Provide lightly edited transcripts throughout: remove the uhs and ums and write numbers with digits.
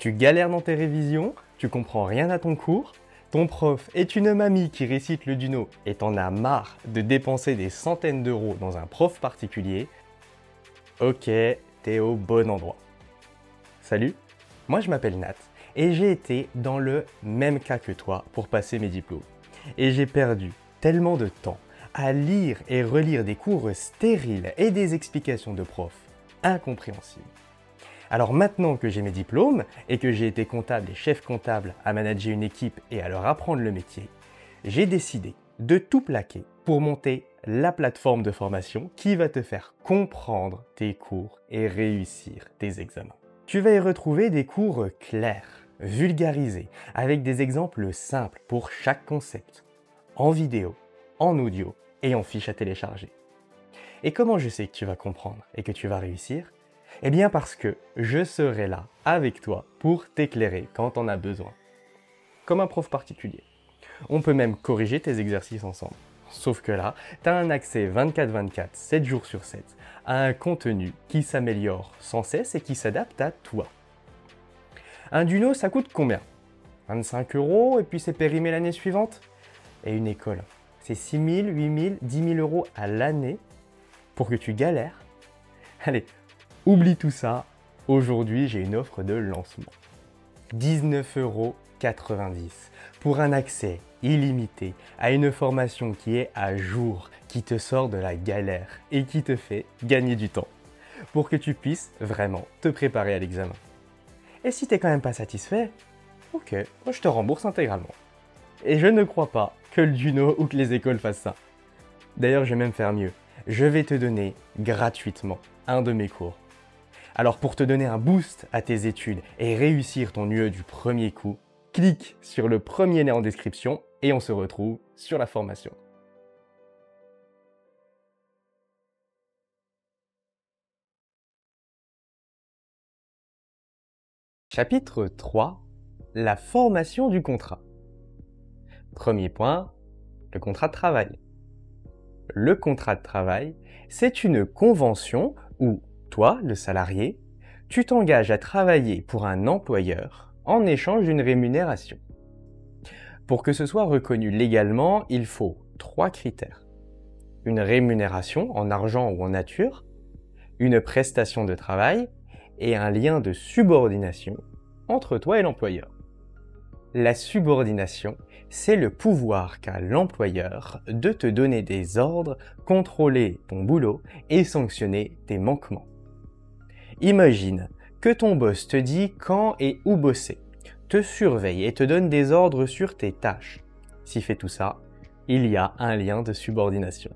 Tu galères dans tes révisions, tu comprends rien à ton cours, ton prof est une mamie qui récite le Duno et t'en as marre de dépenser des centaines d'euros dans un prof particulier. Ok, t'es au bon endroit. Salut, moi je m'appelle Nat et j'ai été dans le même cas que toi pour passer mes diplômes. Et j'ai perdu tellement de temps à lire et relire des cours stériles et des explications de profs incompréhensibles. Alors maintenant que j'ai mes diplômes et que j'ai été comptable et chef comptable à manager une équipe et à leur apprendre le métier, j'ai décidé de tout plaquer pour monter la plateforme de formation qui va te faire comprendre tes cours et réussir tes examens. Tu vas y retrouver des cours clairs, vulgarisés, avec des exemples simples pour chaque concept, en vidéo, en audio et en fiche à télécharger. Et comment je sais que tu vas comprendre et que tu vas réussir ? Eh bien parce que je serai là avec toi pour t'éclairer quand on a besoin. Comme un prof particulier. On peut même corriger tes exercices ensemble. Sauf que là, tu as un accès 24/24, 7 jours sur 7, à un contenu qui s'améliore sans cesse et qui s'adapte à toi. Un Duno, ça coûte combien ? 25 € et puis c'est périmé l'année suivante ? Et une école, c'est 6 000, 8 000, 10 000 € à l'année pour que tu galères ? Allez, oublie tout ça, aujourd'hui j'ai une offre de lancement. 19,90 € pour un accès illimité à une formation qui est à jour, qui te sort de la galère et qui te fait gagner du temps pour que tu puisses vraiment te préparer à l'examen. Et si t'es quand même pas satisfait, ok, moi je te rembourse intégralement. Et je ne crois pas que le Duno ou que les écoles fassent ça. D'ailleurs, je vais même faire mieux. Je vais te donner gratuitement un de mes cours. Alors pour te donner un boost à tes études et réussir ton UE du premier coup, clique sur le premier lien en description et on se retrouve sur la formation. Chapitre 3. La formation du contrat. Premier point, le contrat de travail. Le contrat de travail, c'est une convention où toi, le salarié, tu t'engages à travailler pour un employeur en échange d'une rémunération. Pour que ce soit reconnu légalement, il faut 3 critères. Une rémunération en argent ou en nature, une prestation de travail et un lien de subordination entre toi et l'employeur. La subordination, c'est le pouvoir qu'a l'employeur de te donner des ordres, contrôler ton boulot et sanctionner tes manquements. Imagine que ton boss te dit quand et où bosser, te surveille et te donne des ordres sur tes tâches. S'il fait tout ça, il y a un lien de subordination.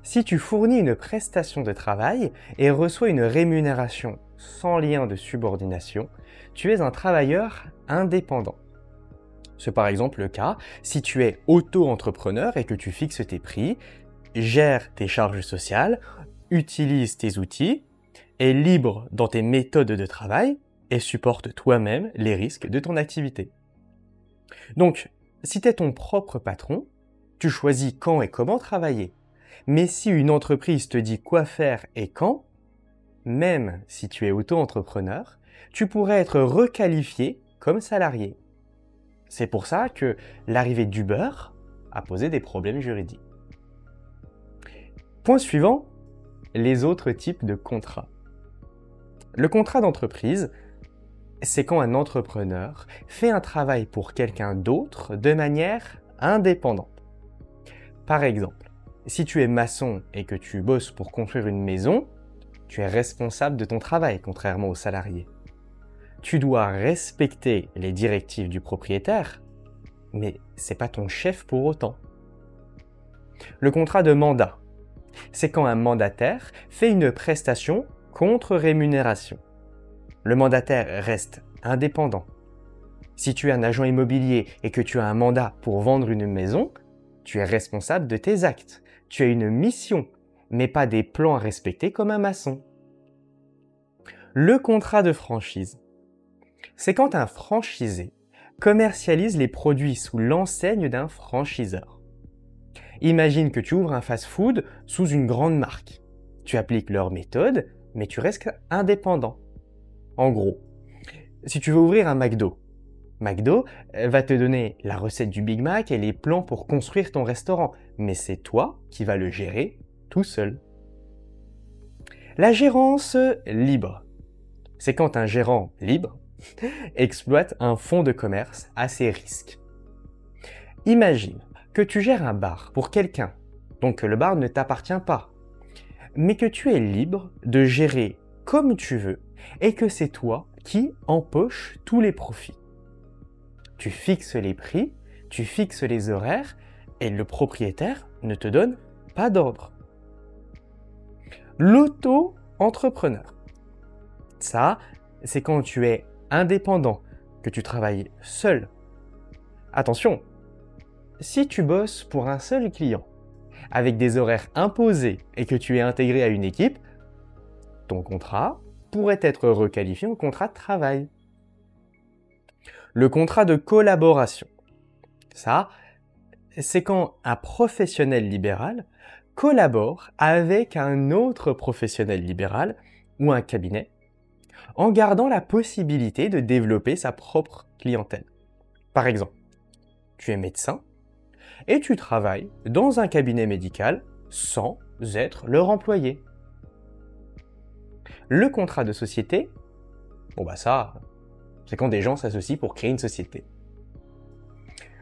Si tu fournis une prestation de travail et reçois une rémunération sans lien de subordination, tu es un travailleur indépendant. C'est par exemple le cas si tu es auto-entrepreneur et que tu fixes tes prix, gères tes charges sociales, utilises tes outils, es libre dans tes méthodes de travail et supporte toi-même les risques de ton activité. Donc, si tu es ton propre patron, tu choisis quand et comment travailler. Mais si une entreprise te dit quoi faire et quand, même si tu es auto-entrepreneur, tu pourrais être requalifié comme salarié. C'est pour ça que l'arrivée d'Uber a posé des problèmes juridiques. Point suivant, les autres types de contrats. Le contrat d'entreprise, c'est quand un entrepreneur fait un travail pour quelqu'un d'autre de manière indépendante. Par exemple, si tu es maçon et que tu bosses pour construire une maison, tu es responsable de ton travail, contrairement aux salariés. Tu dois respecter les directives du propriétaire, mais c'est pas ton chef pour autant. Le contrat de mandat, c'est quand un mandataire fait une prestation contre rémunération. Le mandataire reste indépendant. Si tu es un agent immobilier et que tu as un mandat pour vendre une maison, tu es responsable de tes actes. Tu as une mission, mais pas des plans à respecter comme un maçon. Le contrat de franchise, c'est quand un franchisé commercialise les produits sous l'enseigne d'un franchiseur. Imagine que tu ouvres un fast-food sous une grande marque. Tu appliques leurs méthodes, mais tu restes indépendant. En gros, Si tu veux ouvrir un McDo, McDo va te donner la recette du Big Mac et les plans pour construire ton restaurant, mais c'est toi qui vas le gérer tout seul. La gérance libre. C'est quand un gérant libre exploite un fonds de commerce à ses risques. Imagine que tu gères un bar pour quelqu'un, donc que le bar ne t'appartient pas, mais que tu es libre de gérer comme tu veux et que c'est toi qui empoches tous les profits. Tu fixes les prix, tu fixes les horaires et le propriétaire ne te donne pas d'ordre. L'auto-entrepreneur. Ça, c'est quand tu es indépendant, que tu travailles seul. Attention, si tu bosses pour un seul client, avec des horaires imposés et que tu es intégré à une équipe, ton contrat pourrait être requalifié en contrat de travail. Le contrat de collaboration. Ça, c'est quand un professionnel libéral collabore avec un autre professionnel libéral ou un cabinet en gardant la possibilité de développer sa propre clientèle. Par exemple, tu es médecin et tu travailles dans un cabinet médical sans être leur employé. Le contrat de société, ça, c'est quand des gens s'associent pour créer une société.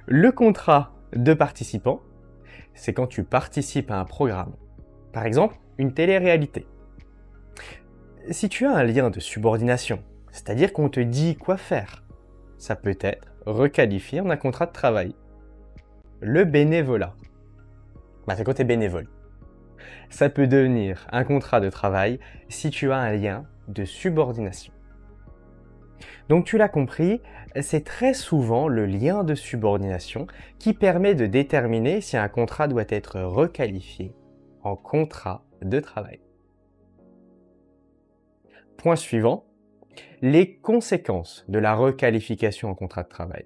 Le contrat de participant, c'est quand tu participes à un programme. Par exemple, une télé-réalité. Si tu as un lien de subordination, c'est-à-dire qu'on te dit quoi faire, ça peut être requalifié en un contrat de travail. Le bénévolat, c'est quand tu es bénévole. Ça peut devenir un contrat de travail si tu as un lien de subordination. Donc tu l'as compris, c'est très souvent le lien de subordination qui permet de déterminer si un contrat doit être requalifié en contrat de travail. Point suivant, les conséquences de la requalification en contrat de travail.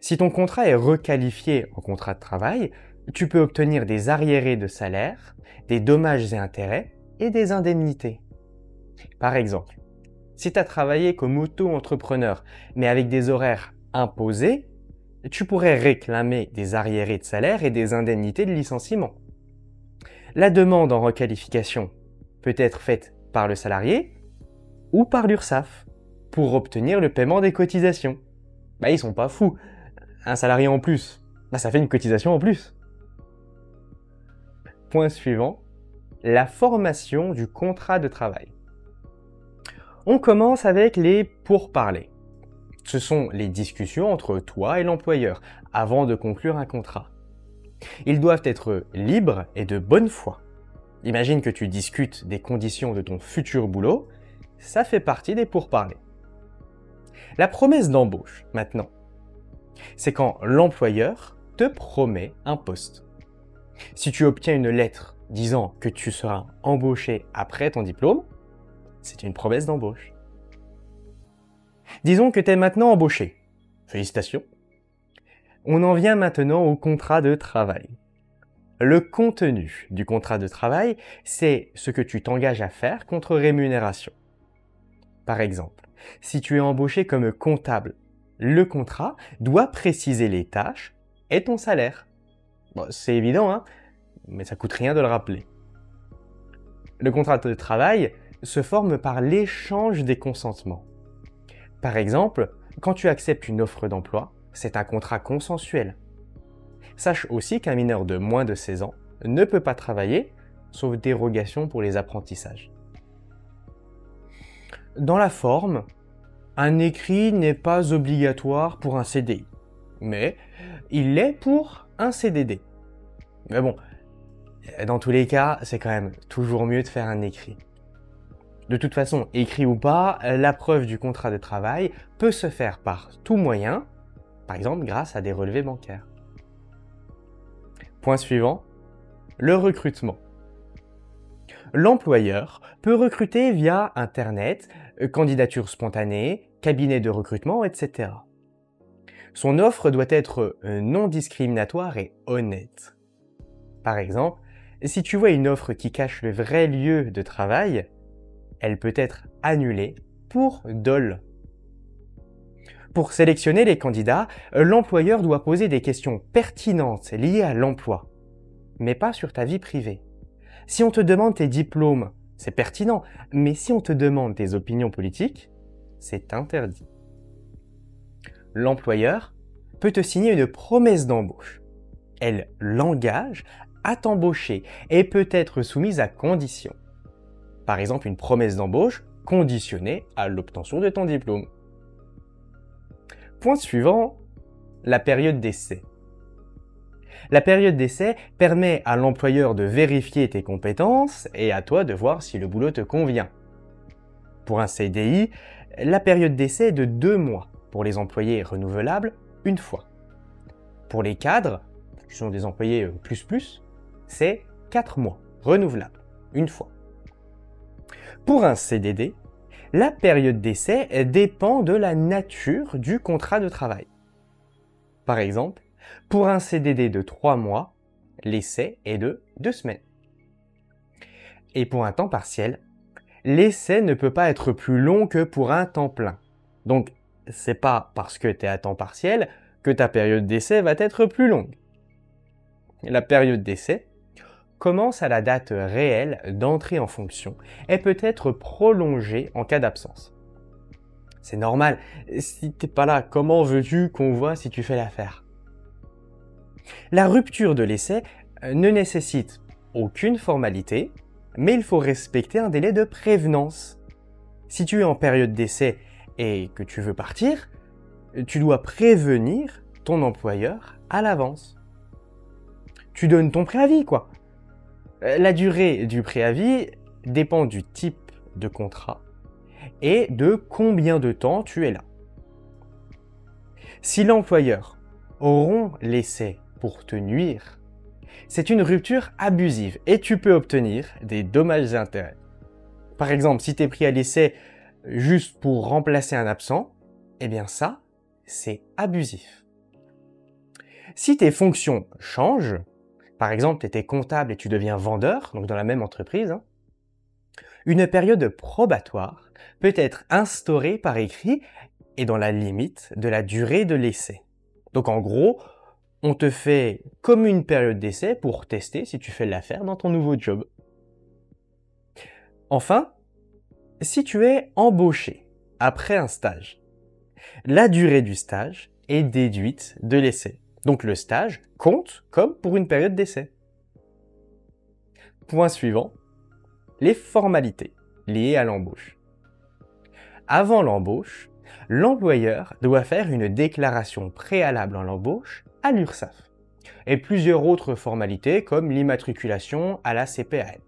Si ton contrat est requalifié en contrat de travail, tu peux obtenir des arriérés de salaire, des dommages et intérêts et des indemnités. Par exemple, si tu as travaillé comme auto-entrepreneur mais avec des horaires imposés, tu pourrais réclamer des arriérés de salaire et des indemnités de licenciement. La demande en requalification peut être faite par le salarié ou par l'URSSAF pour obtenir le paiement des cotisations. Ils sont pas fous. Un salarié en plus, ça fait une cotisation en plus. Point suivant, la formation du contrat de travail. On commence avec les pourparlers. Ce sont les discussions entre toi et l'employeur avant de conclure un contrat. Ils doivent être libres et de bonne foi. Imagine que tu discutes des conditions de ton futur boulot, ça fait partie des pourparlers. La promesse d'embauche, maintenant, c'est quand l'employeur te promet un poste. Si tu obtiens une lettre disant que tu seras embauché après ton diplôme, c'est une promesse d'embauche. Disons que tu es maintenant embauché. Félicitations. On en vient maintenant au contrat de travail. Le contenu du contrat de travail, c'est ce que tu t'engages à faire contre rémunération. Par exemple, si tu es embauché comme comptable, le contrat doit préciser les tâches et ton salaire. C'est évident, mais ça coûte rien de le rappeler. Le contrat de travail se forme par l'échange des consentements. Par exemple, quand tu acceptes une offre d'emploi, c'est un contrat consensuel. Sache aussi qu'un mineur de moins de 16 ans ne peut pas travailler, sauf dérogation pour les apprentissages. Dans la forme, un écrit n'est pas obligatoire pour un CDI, mais il l'est pour un CDD. Mais bon, dans tous les cas, c'est quand même toujours mieux de faire un écrit. De toute façon, écrit ou pas, la preuve du contrat de travail peut se faire par tout moyen, par exemple grâce à des relevés bancaires. Point suivant, le recrutement. L'employeur peut recruter via Internet, candidature spontanée, cabinet de recrutement, etc. Son offre doit être non discriminatoire et honnête. Par exemple, si tu vois une offre qui cache le vrai lieu de travail, elle peut être annulée pour dol Pour sélectionner les candidats, l'employeur doit poser des questions pertinentes liées à l'emploi, mais pas sur ta vie privée. Si on te demande tes diplômes, c'est pertinent, mais si on te demande tes opinions politiques, c'est interdit. L'employeur peut te signer une promesse d'embauche. Elle l'engage à t'embaucher et peut être soumise à conditions. Par exemple, une promesse d'embauche conditionnée à l'obtention de ton diplôme. Point suivant, la période d'essai. La période d'essai permet à l'employeur de vérifier tes compétences et à toi de voir si le boulot te convient. Pour un CDI, la période d'essai est de 2 mois pour les employés renouvelables une fois. Pour les cadres, qui sont des employés plus, c'est 4 mois renouvelables une fois. Pour un CDD, la période d'essai dépend de la nature du contrat de travail. Par exemple, pour un CDD de 3 mois, l'essai est de 2 semaines. Et pour un temps partiel, l'essai ne peut pas être plus long que pour un temps plein. Donc, c'est pas parce que tu es à temps partiel que ta période d'essai va être plus longue. La période d'essai commence à la date réelle d'entrée en fonction et peut être prolongée en cas d'absence. C'est normal, si t'es pas là, comment veux-tu qu'on voit si tu fais l'affaire? La rupture de l'essai ne nécessite aucune formalité, mais il faut respecter un délai de prévenance. Si tu es en période d'essai et que tu veux partir, tu dois prévenir ton employeur à l'avance. Tu donnes ton préavis, quoi. La durée du préavis dépend du type de contrat et de combien de temps tu es là. Si l'employeur rompt l'essai pour te nuire, c'est une rupture abusive et tu peux obtenir des dommages et intérêts. Par exemple, si tu es pris à l'essai juste pour remplacer un absent, eh bien ça, c'est abusif. Si tes fonctions changent, par exemple, tu étais comptable et tu deviens vendeur, donc dans la même entreprise, une période probatoire peut être instaurée par écrit et dans la limite de la durée de l'essai. Donc en gros, on te fait comme une période d'essai pour tester si tu fais l'affaire dans ton nouveau job. Enfin, si tu es embauché après un stage, la durée du stage est déduite de l'essai. Donc le stage compte comme pour une période d'essai. Point suivant, les formalités liées à l'embauche. Avant l'embauche, l'employeur doit faire une déclaration préalable à l'embauche à l'URSSAF et plusieurs autres formalités comme l'immatriculation à la CPAM.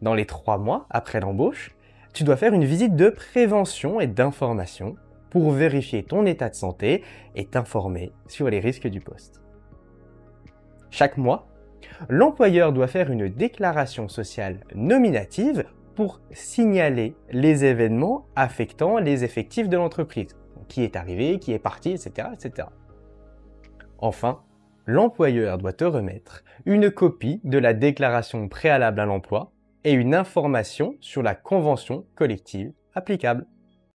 Dans les 3 mois après l'embauche, tu dois faire une visite de prévention et d'information pour vérifier ton état de santé et t'informer sur les risques du poste. Chaque mois, l'employeur doit faire une déclaration sociale nominative pour signaler les événements affectant les effectifs de l'entreprise. Qui est arrivé, qui est parti, etc., etc. Enfin, l'employeur doit te remettre une copie de la déclaration préalable à l'emploi et une information sur la convention collective applicable.